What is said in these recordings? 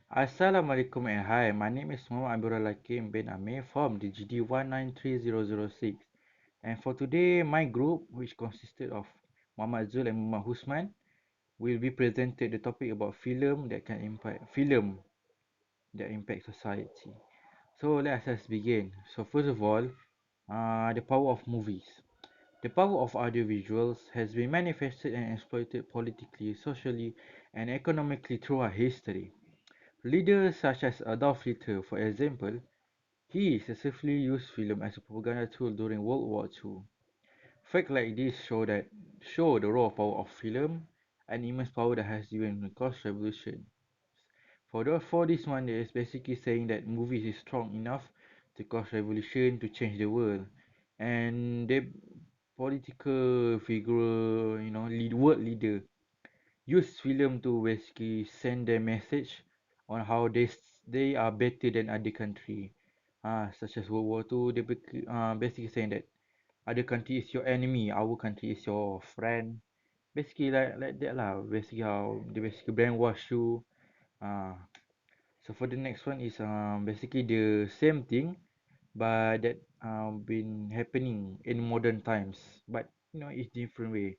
Assalamualaikum and hi, my name is Muhammad Abdul Hakim bin Amir from the GD 193006. And for today, my group, which consisted of Muhammad Zul and Muhammad Husman, will be presented the topic about film that impact society. So let us begin. So first of all, the power of movies. The power of audiovisuals has been manifested and exploited politically, socially, and economically throughout history. Leaders such as Adolf Hitler, for example, he successfully used film as a propaganda tool during World War II. Facts like this show the raw power of film and immense power that has even caused revolution. For this one, is basically saying that movies is strong enough to cause revolution to change the world, and the political figure, world leader use film to basically send their message on how they are better than other country. Such as World War Two, they basically saying that other country is your enemy, our country is your friend. Basically like that lah. Basically how they basically brainwash you. Uh, so for the next one is basically the same thing, but that been happening in modern times, but it's different way.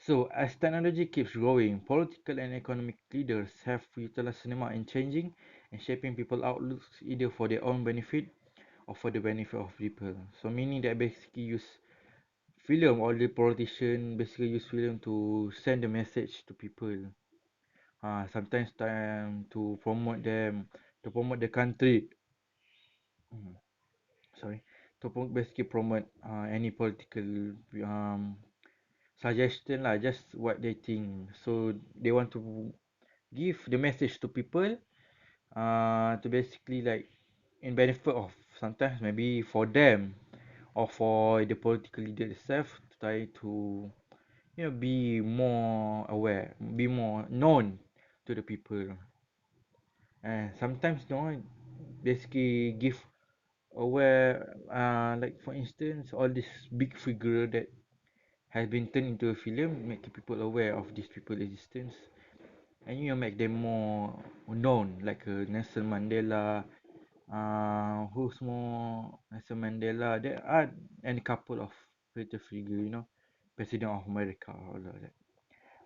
So, as technology keeps growing, political and economic leaders have utilized cinema in changing and shaping people's outlooks either for their own benefit or for the benefit of people. So, meaning that basically use film, or the politician basically use film to send a message to people. Sometimes time to promote them, to promote the country. Mm, Sorry, to basically promote any political um suggestion lah, just what they think. So they want to give the message to people to basically like in benefit of sometimes maybe for them or for the political leader itself to try to be more aware, be more known to the people. And sometimes basically give aware, like for instance all this big figure that has been turned into a film, make people aware of these people existence, and make them more known, like Nelson Mandela. Who's more Nelson Mandela? There are and a couple of greater figure, President of America, all of that.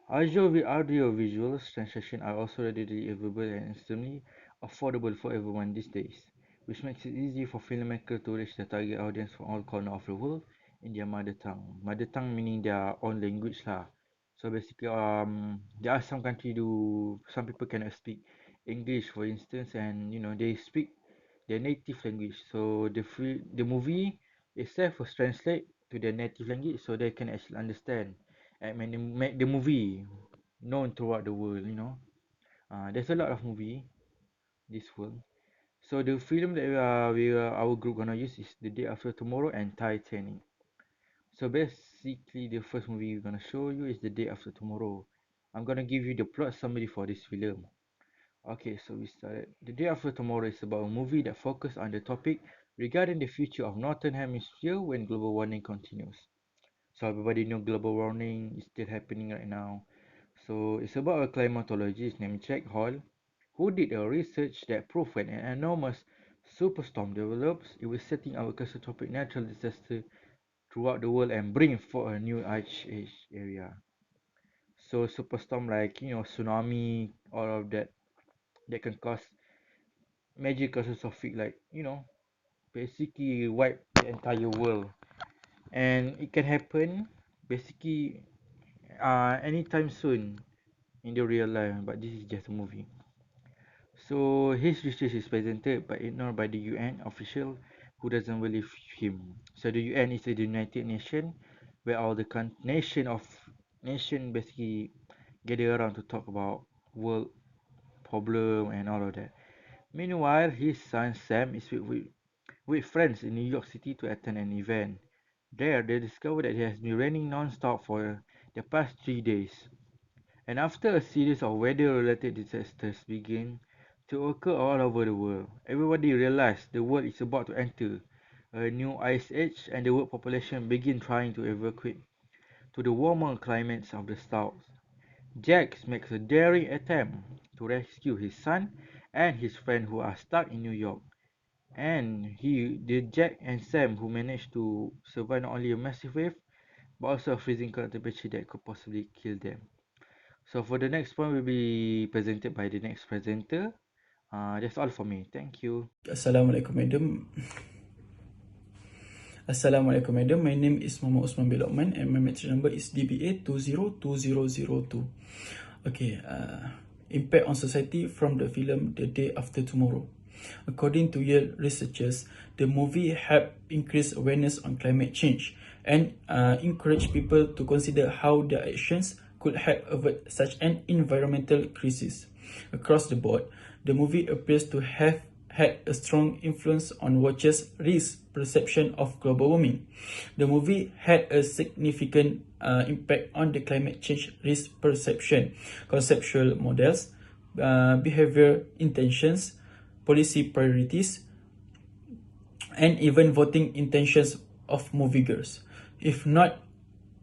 Audio visuals translation are also readily available and instantly affordable for everyone these days, which makes it easy for filmmakers to reach the target audience from all corners of the world in their mother tongue. Mother tongue meaning their own language lah. So basically, there are some people cannot speak English, for instance, and they speak their native language. So the movie itself was translate to their native language so they can actually understand and make the movie known throughout the world. There's a lot of movie this world. So the film that our group gonna use is The Day After Tomorrow and Titanic. So basically, the first movie we're gonna show you is The Day After Tomorrow. I'm gonna give you the plot summary for this film. Okay, so we started. The Day After Tomorrow is about a movie that focuses on the topic regarding the future of Northern Hemisphere when global warming continues. So everybody know global warming is still happening right now. So it's about a climatologist named Jack Hall who did a research that proved when an enormous superstorm develops, it will setting our catastrophic natural disaster throughout the world and bring forth a new ice age area. So superstorm like tsunami, all of that can cause major catastrophic, like basically wipe the entire world, and it can happen basically anytime soon in the real life, but this is just a movie. So his research is presented but ignored by the UN official who doesn't believe him. So the UN is the United Nation where all the nation basically gather around to talk about world problem and all of that. Meanwhile, his son Sam is with friends in New York City to attend an event. There, they discover that it has been raining non-stop for the past 3 days. And after a series of weather-related disasters began to occur all over the world, everybody realized the world is about to enter a new ice age and the world population begin trying to evacuate to the warmer climates of the south. Jax makes a daring attempt to rescue his son and his friend who are stuck in New York. And the Jack and Sam who managed to survive not only a massive wave, but also a freezing cold temperature that could possibly kill them. So for the next point will be presented by the next presenter. That's all for me. Thank you. Assalamualaikum, madam. Assalamualaikum, madam. My name is Muhammad Osman bin Lokman and my metric number is DBA 202002. Okay, impact on society from the film The Day After Tomorrow. According to Yale researchers, the movie helped increase awareness on climate change and encourage people to consider how their actions could help avert such an environmental crisis. Across the board, the movie appears to have had a strong influence on watchers' risk perception of global warming. The movie had a significant impact on the climate change risk perception, conceptual models, behavior intentions, policy priorities, and even voting intentions of moviegoers. If not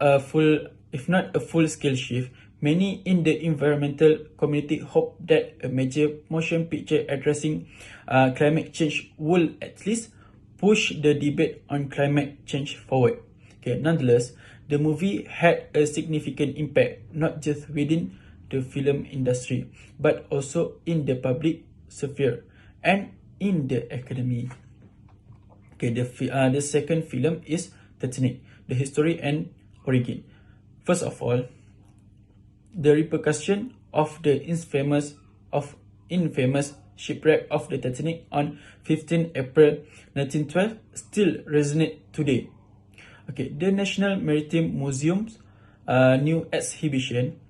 a full-scale shift, many in the environmental community hope that a major motion picture addressing climate change will at least push the debate on climate change forward. Okay, nonetheless, the movie had a significant impact not just within the film industry but also in the public sphere and in the academy. Okay, the second film is Titanic, the history and origin. First of all, the repercussion of the infamous shipwreck of the Titanic on 15 April 1912 still resonate today. Okay, the National Maritime Museum's new exhibition,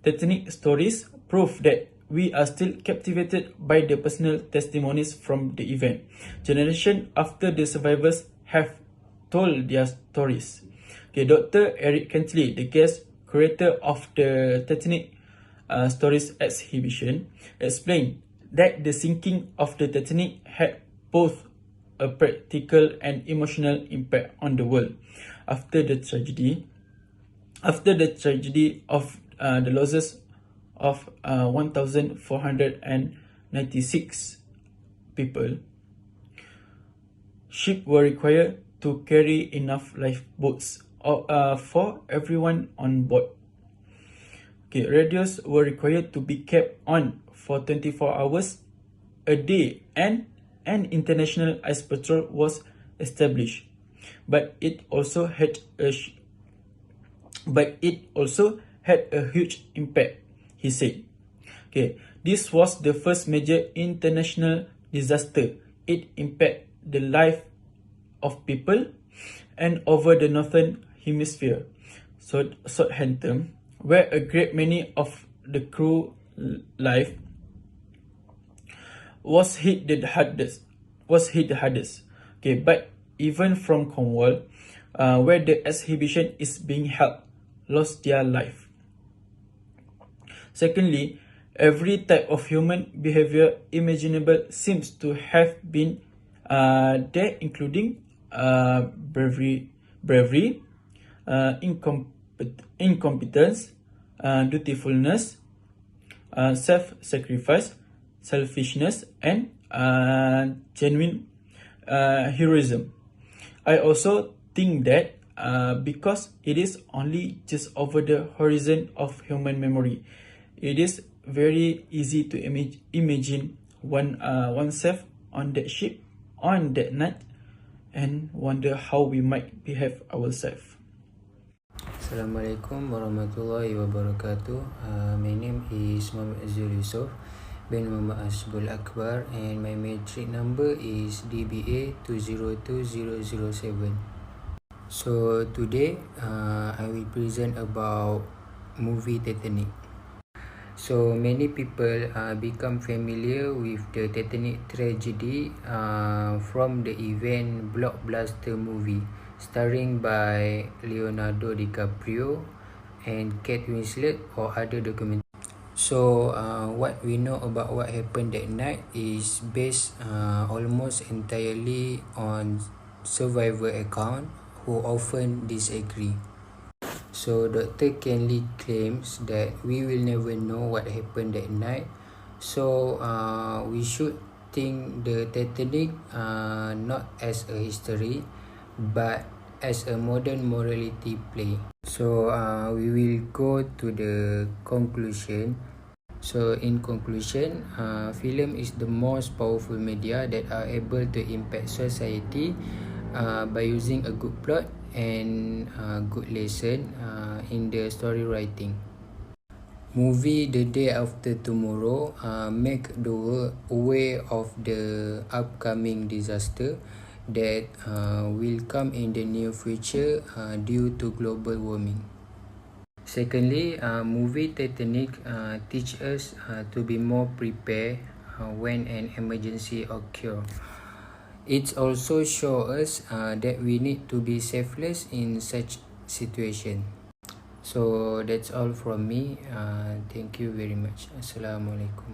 Titanic Stories, prove that we are still captivated by the personal testimonies from the event. Generation after the survivors have told their stories. Okay, Dr. Eric Kentley, the guest curator of the Titanic Stories exhibition, explained that the sinking of the Titanic had both a practical and emotional impact on the world. After the tragedy of the losses of 1,496 people, ships were required to carry enough lifeboats for everyone on board. Okay, radios were required to be kept on for 24 hours a day, and an international ice patrol was established. But it also had a huge impact, he said. Okay, this was the first major international disaster. It impacted the life of people and over the northern hemisphere. So Southampton, where a great many of the crew life was hit the hardest. Okay, but even from Cornwall, where the exhibition is being held, lost their life. Secondly, every type of human behavior imaginable seems to have been there, including bravery, incompetence, dutifulness, self-sacrifice, selfishness, and genuine heroism. I also think that because it is only just over the horizon of human memory, it is very easy to imagine oneself on that ship on that night and wonder how we might behave ourselves. Assalamualaikum warahmatullahi wabarakatuh. My name is Muhammad Azul Yusof bin Muhammad Asbul Akbar and my metric number is DBA 202007. So today I will present about movie Titanic. So many people become familiar with the Titanic tragedy from the event blockbuster movie starring by Leonardo DiCaprio and Kate Winslet or other documentaries. So what we know about what happened that night is based almost entirely on survivor account who often disagree. So Dr. Kenley claims that we will never know what happened that night, So we should think the Titanic not as a history but as a modern morality play. So we will go to the conclusion. So in conclusion, film is the most powerful media that are able to impact society by using a good plot and good lesson in the story writing. Movie The Day After Tomorrow make the world aware of the upcoming disaster that will come in the near future due to global warming. Secondly, movie Titanic teach us to be more prepared when an emergency occurs. It also shows us that we need to be selfless in such situation. So that's all from me. Thank you very much. Assalamualaikum.